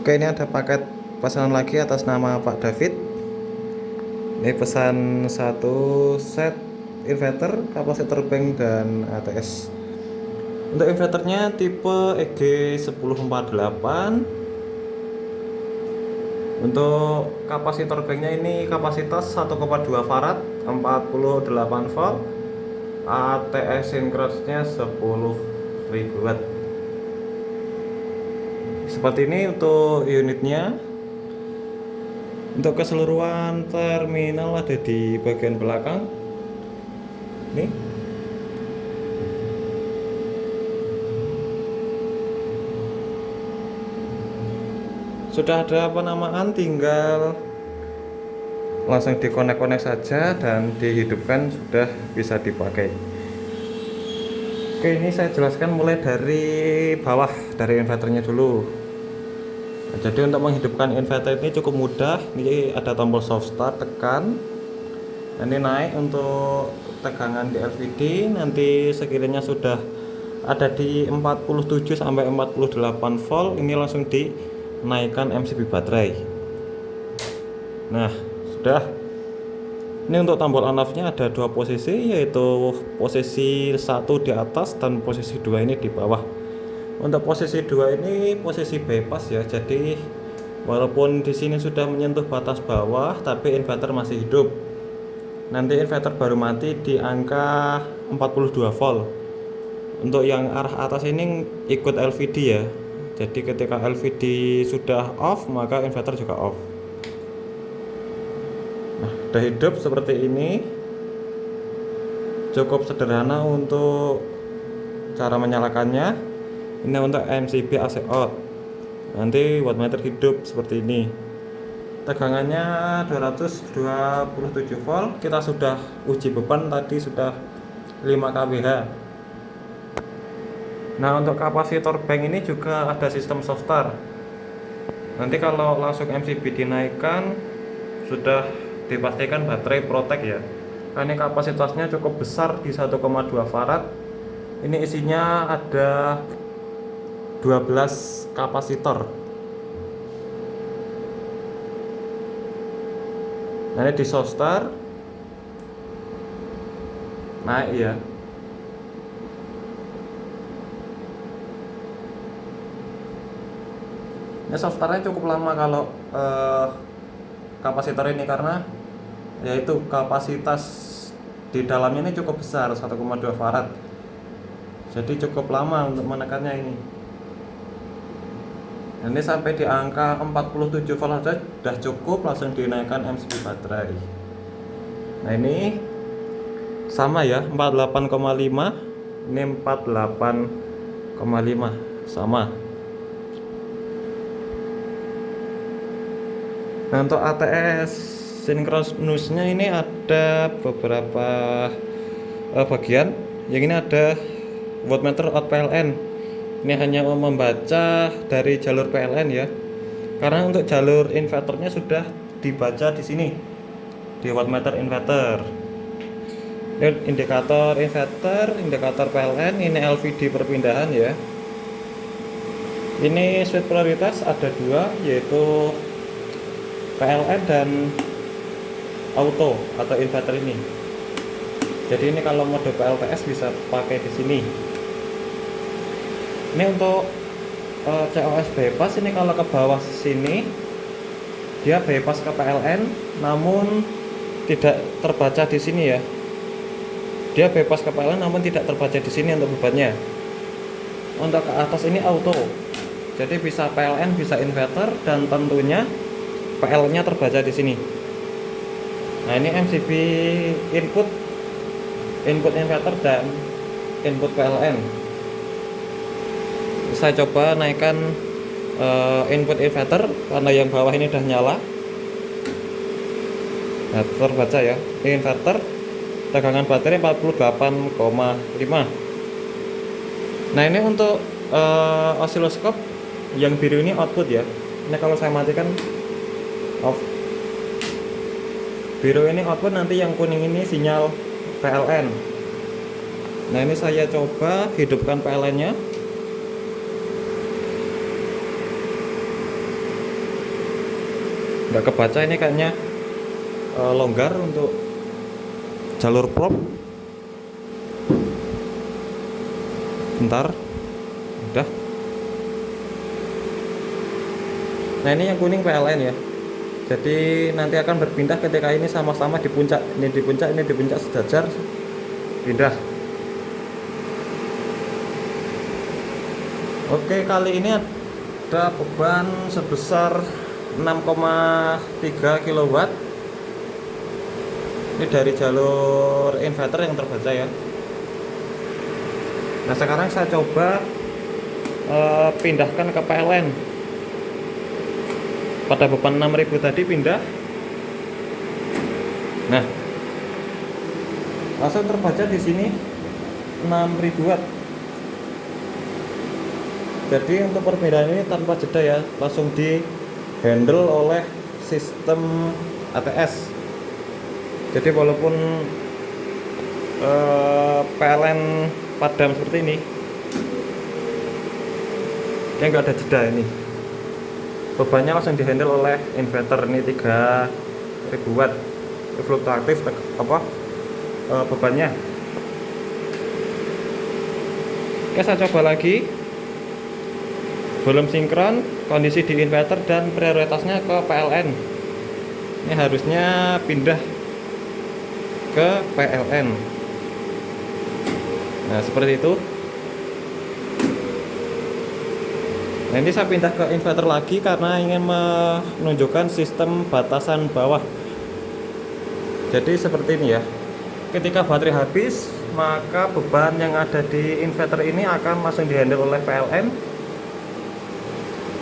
Oke, ini ada paket pesanan lagi atas nama Pak David. Ini pesan satu set inverter, kapasitor bank dan ATS. Untuk inverternya tipe EG1048. Untuk kapasitor banknya ini kapasitas 1,2 farad, 48 volt. ATS sinkronnya 10.000 watt. Seperti ini untuk unitnya. Untuk keseluruhan terminal ada di bagian belakang. Nih. Sudah ada penamaan, tinggal langsung dikonek-konek saja dan dihidupkan, sudah bisa dipakai. Oke, ini saya jelaskan mulai dari bawah, dari inverternya dulu. Nah, jadi untuk menghidupkan inverter ini cukup mudah. Ini ada tombol soft start, tekan. Ini naik untuk tegangan di LVD. Nanti sekiranya sudah ada di 47 sampai 48 volt, ini langsung dinaikkan MCB baterai. Nah, sudah. Ini untuk tombol on off-nya ada dua posisi, yaitu posisi 1 di atas dan posisi 2 ini di bawah. Untuk posisi 2 ini posisi bypass ya. Jadi walaupun di sini sudah menyentuh batas bawah, tapi inverter masih hidup. Nanti inverter baru mati di angka 42 volt. Untuk yang arah atas ini ikut LVD ya. Jadi ketika LVD sudah off, maka inverter juga off. Nah, sudah hidup seperti ini. Cukup sederhana untuk cara menyalakannya. Ini untuk MCB AC out. Nanti wattmeter hidup seperti ini. Tegangannya 227 volt. Kita sudah uji beban tadi, sudah 5 kWh. Nah, untuk kapasitor bank ini juga ada sistem soft start. Nanti kalau langsung MCB dinaikkan, sudah dipastikan baterai protect ya. Nah, ini kapasitasnya cukup besar di 1,2 farad. Ini isinya ada 12 kapasitor. Nah, ini di soft start naik ya. Ini soft startnya cukup lama kalau kapasitor ini, karena yaitu kapasitas di dalamnya ini cukup besar, 1,2 farad. Jadi cukup lama untuk menekannya ini. Ini sampai di angka 47 volt saja sudah cukup, langsung dinaikkan MCB baterai. Nah, ini sama ya, 48,5. Ini 48,5 sama. Nah, untuk ATS sinkronusnya ini ada beberapa bagian. Yang ini ada wattmeter out PLN. Ini hanya membaca dari jalur PLN ya. Karena untuk jalur inverternya sudah dibaca di sini, di wattmeter inverter. Ini indikator inverter, indikator PLN, ini LVD perpindahan ya. Ini switch prioritas ada dua, yaitu PLN dan auto atau inverter ini. Jadi ini kalau mode PLTS bisa pakai di sini. Ini untuk COS bypass, ini kalau ke bawah sini dia bypass ke PLN, namun tidak terbaca di sini ya. Dia bypass ke PLN namun tidak terbaca di sini untuk bebannya. Untuk ke atas ini auto. Jadi bisa PLN, bisa inverter, dan tentunya PL-nya terbaca di sini. Nah, ini MCB input inverter dan input PLN. Saya coba naikkan input inverter karena yang bawah ini udah nyala. Nah, terbaca ya. Ini inverter, tegangan baterai 48,5. Nah, ini untuk osiloskop yang biru ini output ya. Ini kalau saya matikan off. Biru ini output, nanti yang kuning ini sinyal PLN. Nah, ini saya coba hidupkan PLN-nya. nggak kebaca ini kayaknya longgar untuk jalur prop. Bentar, udah. Nah ini yang kuning PLN ya, jadi nanti akan berpindah ketika ini sama-sama di puncak, ini di puncak, ini di puncak sejajar, pindah. Oke, kali ini ada beban sebesar 6,3 kW. Ini dari jalur inverter yang terbaca ya. Nah sekarang saya coba pindahkan ke PLN. Pada beban 6000 tadi pindah. Nah langsung terbaca di sini 6000 watt. Jadi untuk perbedaan ini tanpa jeda ya, langsung di handle oleh sistem ATS. Jadi walaupun PLN padam seperti ini, dia nggak ada jeda ini. Bebannya langsung di handle oleh inverter ini 3000 watt. Fluktuatif bebannya. Oke, saya coba lagi. Belum sinkron, kondisi di inverter dan prioritasnya ke PLN. Ini harusnya pindah ke PLN. Nah seperti itu. Nah ini saya pindah ke inverter lagi karena ingin menunjukkan sistem batasan bawah. Jadi seperti ini ya, ketika baterai habis maka beban yang ada di inverter ini akan langsung dihandle oleh PLN.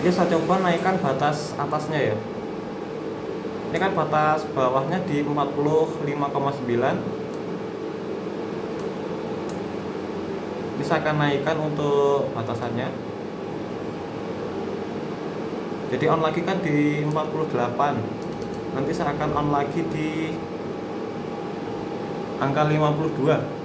Ini saya coba naikkan batas atasnya ya. Ini kan batas bawahnya di 45,9. Ini saya akan naikkan untuk batasannya. Jadi on lagi kan di 48. Nanti saya akan on lagi di angka 52.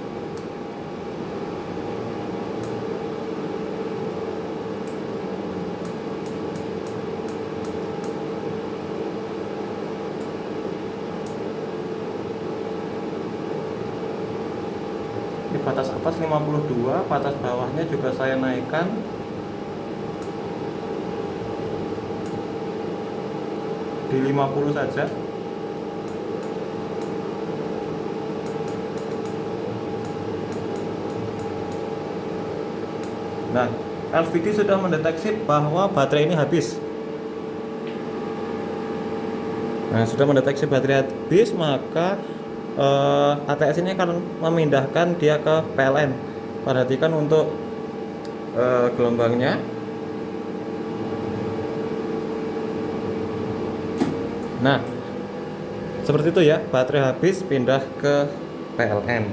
Di batas atas 52, batas bawahnya juga saya naikkan di 50 saja. Nah, LVD sudah mendeteksi bahwa baterai ini habis. Nah, sudah mendeteksi baterai habis, maka ATS ini akan memindahkan dia ke PLN. Perhatikan untuk gelombangnya. Nah seperti itu ya, baterai habis pindah ke PLN.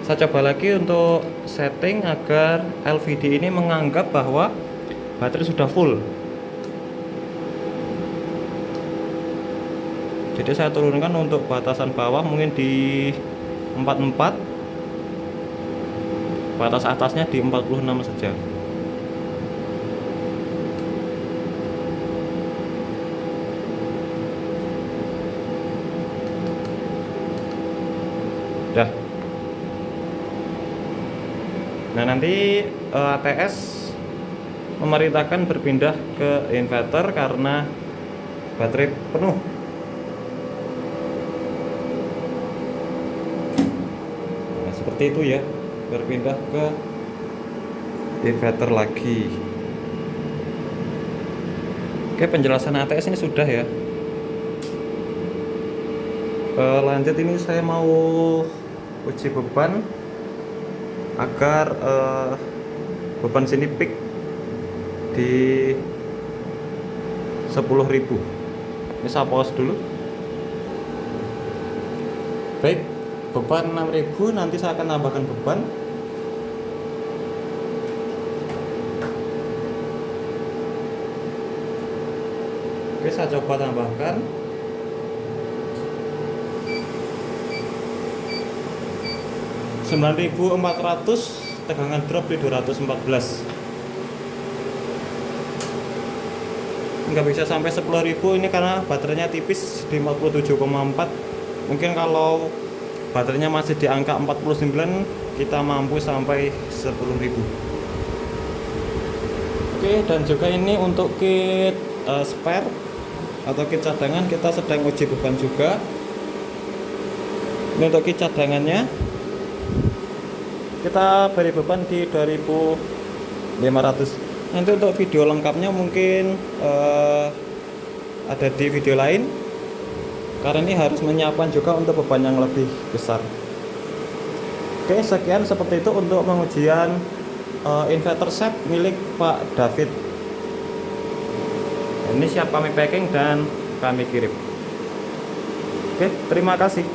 Saya coba lagi untuk setting agar LVD ini menganggap bahwa baterai sudah full. Jadi saya turunkan untuk batasan bawah mungkin di 44, batas atasnya di 46 saja. Dah. Nah nanti ATS memerintahkan berpindah ke inverter karena baterai penuh. Seperti itu ya, berpindah ke inverter lagi. Oke, penjelasan ATS ini sudah ya. Lanjut, ini saya mau uji beban agar beban sini peak di 10.000. Ini saya pause dulu. Baik, beban 6.000, nanti saya akan tambahkan beban. Oke, saya coba tambahkan. (9.400), tegangan drop di 214. nggak bisa sampai 10.000 ini karena baterainya tipis di 47,4. Mungkin kalau baterainya masih di angka 49 kita mampu sampai 10.000. Oke, dan juga ini untuk kit spare atau kit cadangan kita sedang uji beban juga. Ini untuk kit cadangannya kita beri beban di 2500. Nanti untuk video lengkapnya mungkin ada di video lain, karena ini harus menyiapkan juga untuk beban yang lebih besar. Oke, sekian seperti itu untuk pengujian inverter set milik Pak David. Ini siap kami packing dan kami kirim. Oke, terima kasih.